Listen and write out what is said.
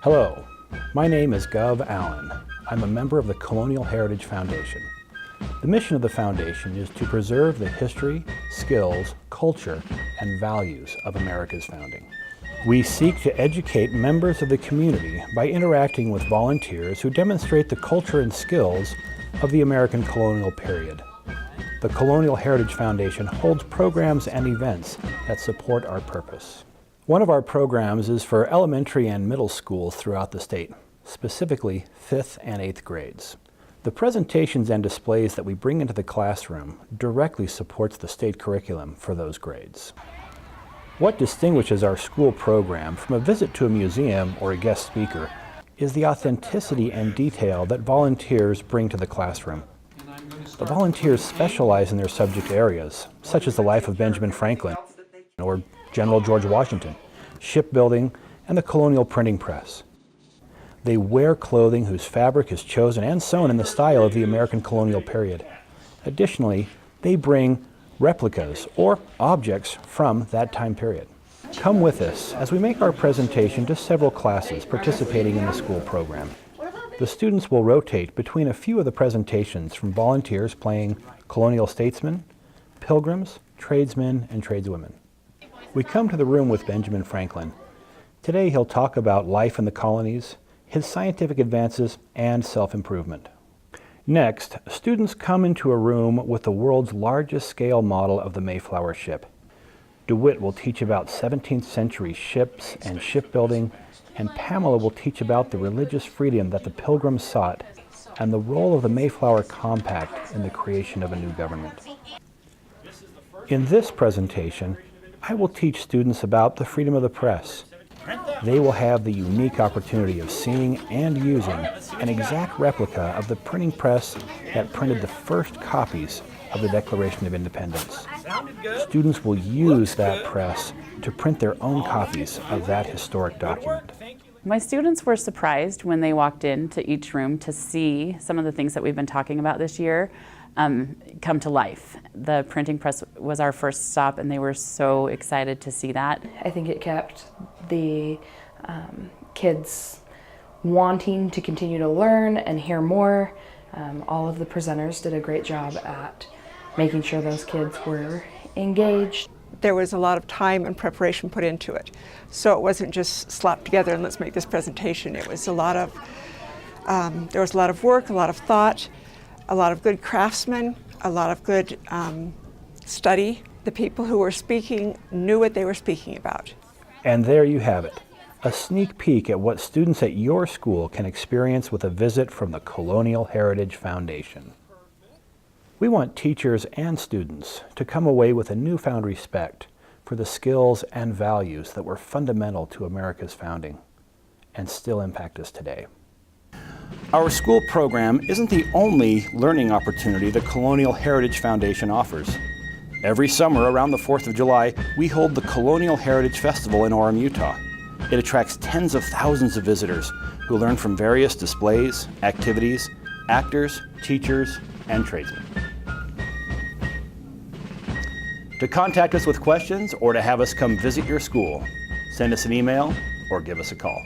Hello, my name is Gov Allen. I'm a member of the Colonial Heritage Foundation. The mission of the foundation is to preserve the history, skills, culture, and values of America's founding. We seek to educate members of the community by interacting with volunteers who demonstrate the culture and skills of the American colonial period. The Colonial Heritage Foundation holds programs and events that support our purpose. One of our programs is for elementary and middle schools throughout the state, specifically 5th and 8th grades. The presentations and displays that we bring into the classroom directly supports the state curriculum for those grades. What distinguishes our school program from a visit to a museum or a guest speaker is the authenticity and detail that volunteers bring to the classroom. The volunteers specialize in their subject areas, such as the life of Benjamin Franklin or General George Washington, shipbuilding, and the colonial printing press. They wear clothing whose fabric is chosen and sewn in the style of the American colonial period. Additionally, they bring replicas or objects from that time period. Come with us as we make our presentation to several classes participating in the school program. The students will rotate between a few of the presentations from volunteers playing colonial statesmen, pilgrims, tradesmen, and tradeswomen. We come to the room with Benjamin Franklin. Today he'll talk about life in the colonies, his scientific advances, and self-improvement. Next, students come into a room with the world's largest scale model of the Mayflower ship. DeWitt will teach about 17th century ships and shipbuilding, and Pamela will teach about the religious freedom that the Pilgrims sought and the role of the Mayflower Compact in the creation of a new government. In this presentation, I will teach students about the freedom of the press. They will have the unique opportunity of seeing and using an exact replica of the printing press that printed the first copies of the Declaration of Independence. Students will use that press to print their own copies of that historic document. My students were surprised when they walked into each room to see some of the things that we've been talking about this year come to life. The printing press was our first stop, and they were so excited to see that. I think it kept the kids wanting to continue to learn and hear more. All of the presenters did a great job at making sure those kids were engaged. There was a lot of time and preparation put into it. So it wasn't just slapped together and let's make this presentation. It was there was a lot of work, a lot of thought, a lot of good craftsmen, a lot of good study. The people who were speaking knew what they were speaking about. And there you have it, a sneak peek at what students at your school can experience with a visit from the Colonial Heritage Foundation. We want teachers and students to come away with a newfound respect for the skills and values that were fundamental to America's founding and still impact us today. Our school program isn't the only learning opportunity the Colonial Heritage Foundation offers. Every summer around the 4th of July, we hold the Colonial Heritage Festival in Orem, Utah. It attracts tens of thousands of visitors who learn from various displays, activities, actors, teachers, and tradesmen. To contact us with questions or to have us come visit your school, send us an email or give us a call.